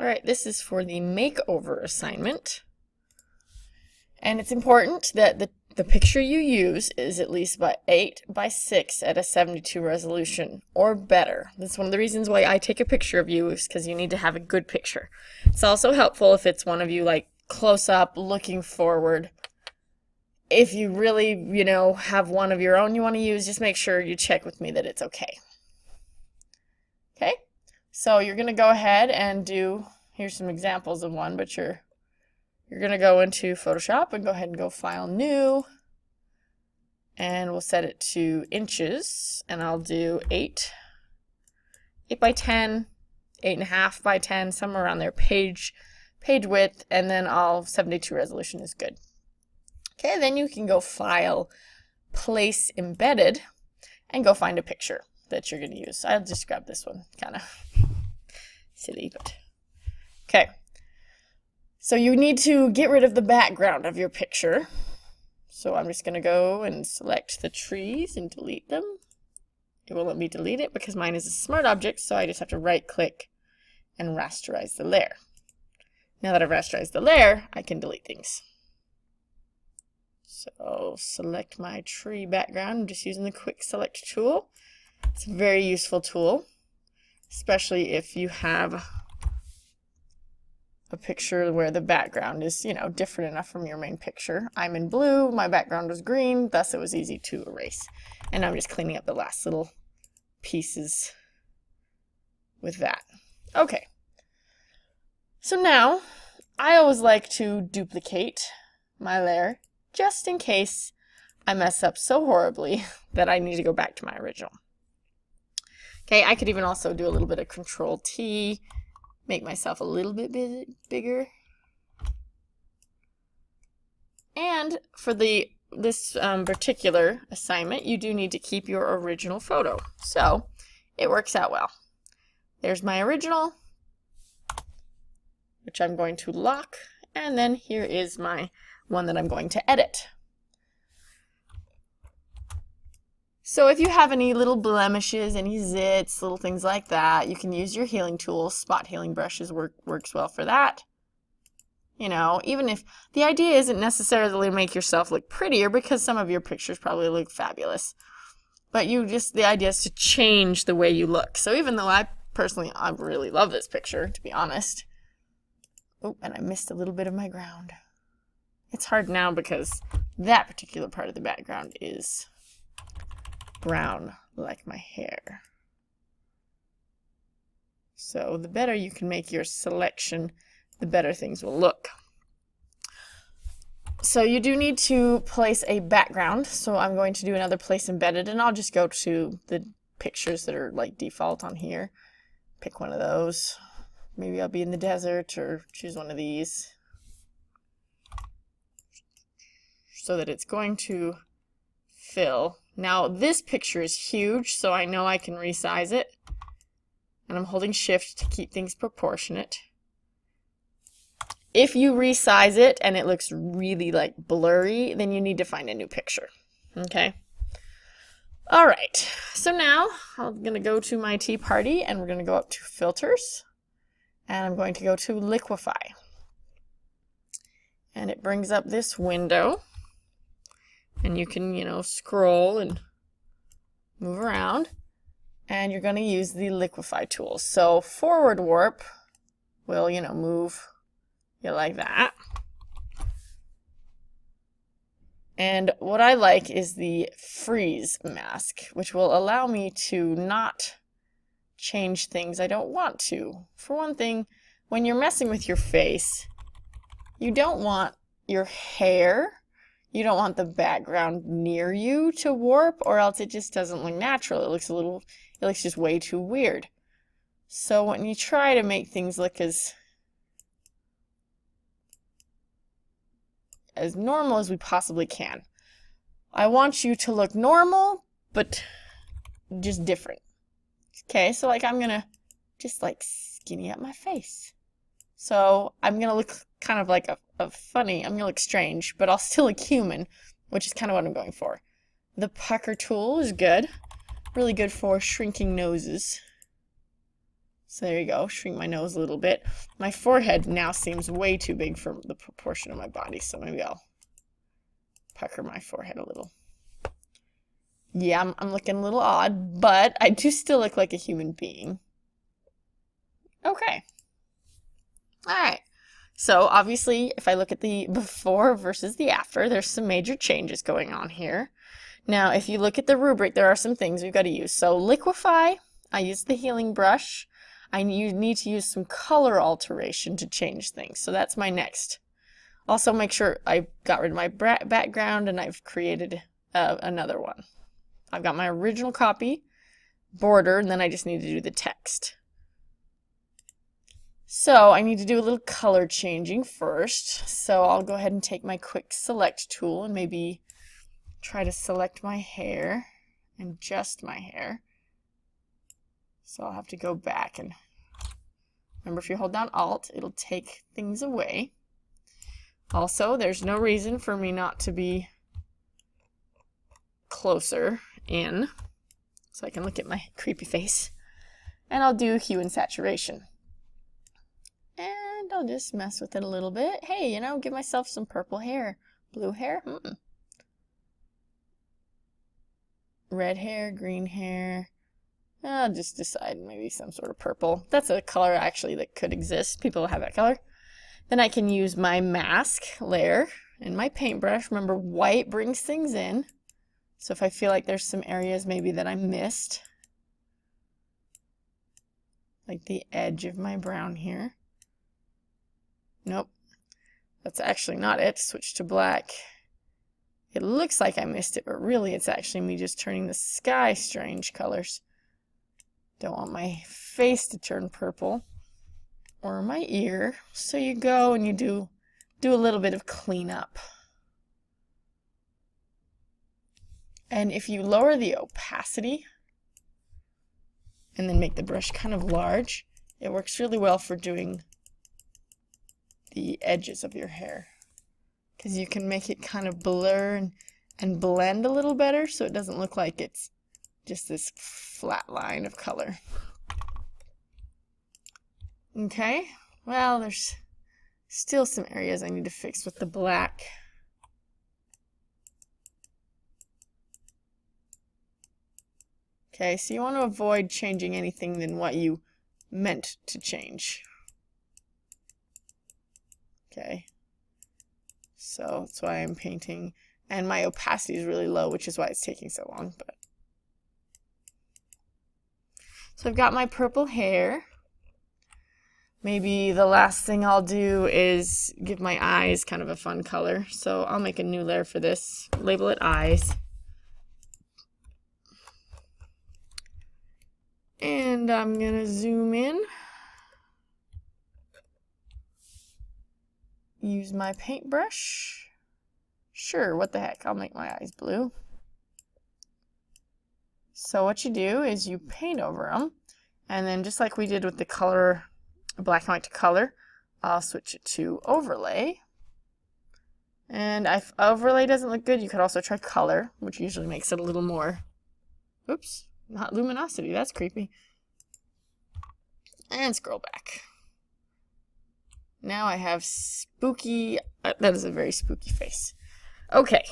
All right, this is for the makeover assignment. And it's important that the picture you use is at least by 8 by 6 at a 72 resolution or better. That's one of the reasons why I take a picture of you, is because you need to have a good picture. It's also helpful if it's one of you like close up, looking forward. If you really, have one of your own you want to use, just make sure you check with me that it's okay. Okay, so you're going to go ahead and here's some examples of one, but you're going to go into Photoshop and go ahead and go File, New, and we'll set it to inches, and I'll do 8 by 10, 8.5 by 10, somewhere around there, page width, and then 72 resolution is good. Okay, then you can go File, Place Embedded, and go find a picture that you're going to use. I'll just grab this one, kind of silly, but okay. So you need to get rid of the background of your picture. So I'm just going to go and select the trees and delete them. It won't let me delete it because mine is a smart object, so I just have to right click and rasterize the layer. Now that I've rasterized the layer, I can delete things. So select my tree background. I'm just using the quick select tool. It's a very useful tool, especially if you have a picture where the background is, different enough from your main picture. I'm in blue, my background was green, thus it was easy to erase. And I'm just cleaning up the last little pieces with that. Okay. So now, I always like to duplicate my layer just in case I mess up so horribly that I need to go back to my original. Okay, I could even also do a little bit of Control T, make myself a little bit bigger. And for this particular assignment, you do need to keep your original photo. So it works out well. There's my original, which I'm going to lock. And then here is my one that I'm going to edit. So if you have any little blemishes, any zits, little things like that, you can use your healing tools. Spot healing brushes works well for that. Even if the idea isn't necessarily to make yourself look prettier, because some of your pictures probably look fabulous. But the idea is to change the way you look. So even though I really love this picture, to be honest. Oh, and I missed a little bit of my ground. It's hard now because that particular part of the background is brown, like my hair. So the better you can make your selection, the better things will look. So you do need to place a background. So I'm going to do another place embedded, and I'll just go to the pictures that are like default on here. Pick one of those. Maybe I'll be in the desert, or choose one of these. So that it's going to fill. Now this picture is huge, so I know I can resize it. And I'm holding Shift to keep things proportionate. If you resize it and it looks really like blurry, then you need to find a new picture. Okay? All right. So now I'm going to go to my tea party, and we're going to go up to Filters. And I'm going to go to Liquefy. And it brings up this window. And you can, scroll and move around. And you're going to use the Liquefy tool. So forward warp will, move you like that. And what I like is the freeze mask, which will allow me to not change things I don't want to. For one thing, when you're messing with your face, you don't want your hair, you don't want the background near you to warp, or else it just doesn't look natural. It looks just way too weird. So when you try to make things look as normal as we possibly can, I want you to look normal, but just different. Okay, so like I'm gonna just like skinny up my face. So I'm gonna look kind of like I'm gonna look strange, but I'll still look human, which is kind of what I'm going for. The pucker tool is good. Really good for shrinking noses. So there you go, shrink my nose a little bit. My forehead now seems way too big for the proportion of my body, so maybe I'll pucker my forehead a little. Yeah, I'm looking a little odd, but I do still look like a human being. Okay. All right. So obviously, if I look at the before versus the after, there's some major changes going on here. Now, if you look at the rubric, there are some things we've got to use. So Liquefy, I use the healing brush. You need to use some color alteration to change things. So that's my next. Also, make sure I got rid of my background and I've created another one. I've got my original copy, border, and then I just need to do the text. So I need to do a little color changing first. So I'll go ahead and take my quick select tool and maybe try to select my hair and just my hair. So I'll have to go back and remember, if you hold down Alt, it'll take things away. Also, there's no reason for me not to be closer in, so I can look at my creepy face. And I'll do Hue and Saturation. And I'll just mess with it a little bit. Hey, you know, give myself some purple hair. Blue hair? Red hair, green hair. I'll just decide maybe some sort of purple. That's a color actually that could exist. People have that color. Then I can use my mask layer and my paintbrush. Remember, white brings things in. So if I feel like there's some areas maybe that I missed, like the edge of my brown here. Nope, that's actually not it. Switch to black. It looks like I missed it, but really it's actually me just turning the sky strange colors. Don't want my face to turn purple or my ear. So you go and you do a little bit of cleanup. And if you lower the opacity and then make the brush kind of large, it works really well for doing the edges of your hair, because you can make it kind of blur and blend a little better so it doesn't look like it's just this flat line of color. Okay, well, there's still some areas I need to fix with the black. Okay, so you want to avoid changing anything than what you meant to change. Okay, so that's why I'm painting, and my opacity is really low, which is why it's taking so long. But so I've got my purple hair. Maybe the last thing I'll do is give my eyes kind of a fun color. So I'll make a new layer for this, label it eyes. And I'm gonna zoom in. Use my paintbrush. Sure, what the heck, I'll make my eyes blue. So what you do is you paint over them, and then just like we did with the color, black and white to color, I'll switch it to overlay. And if overlay doesn't look good, you could also try color, which usually makes it a little more, oops, not luminosity, that's creepy. And scroll back. Now I have spooky, that is a very spooky face. Okay,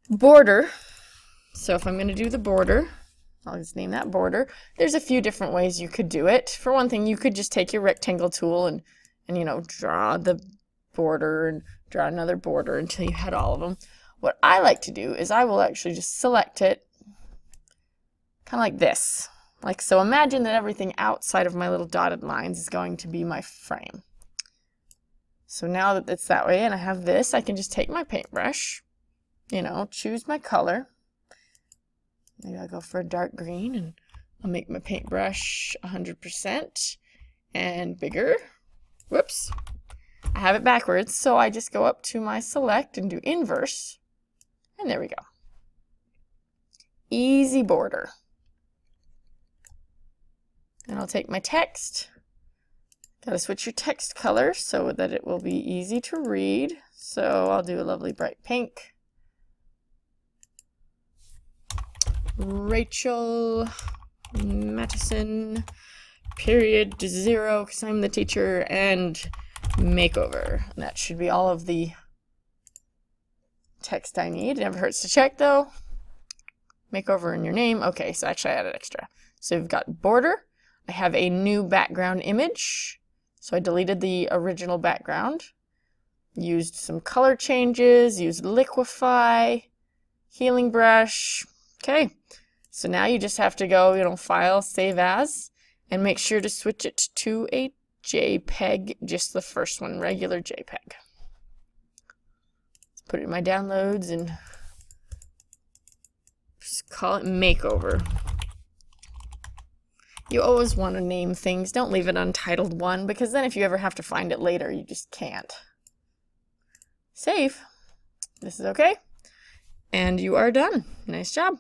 border. So if I'm going to do the border, I'll just name that border. There's a few different ways you could do it. For one thing, you could just take your rectangle tool and you know, draw the border and draw another border until you had all of them. What I like to do is I will actually just select it kind of like this. Like, so imagine that everything outside of my little dotted lines is going to be my frame. So now that it's that way and I have this, I can just take my paintbrush, you know, choose my color. Maybe I'll go for a dark green and I'll make my paintbrush 100% and bigger. Whoops. I have it backwards, so I just go up to my select and do inverse. And there we go. Easy border. And I'll take my text. Got to switch your text color so that it will be easy to read. So I'll do a lovely bright pink. Rachel Mattison period 0 because I'm the teacher, and Makeover. And that should be all of the text I need. It never hurts to check though. Makeover in your name. Okay, so actually I added extra. So we've got border. I have a new background image. So I deleted the original background. Used some color changes, used Liquefy, healing brush. Okay, so now you just have to go, file, save as, and make sure to switch it to a JPEG, just the first one, regular JPEG. Let's put it in my downloads and just call it Makeover. You always want to name things. Don't leave it Untitled 1, because then if you ever have to find it later, you just can't. Save. This is okay. And you are done. Nice job.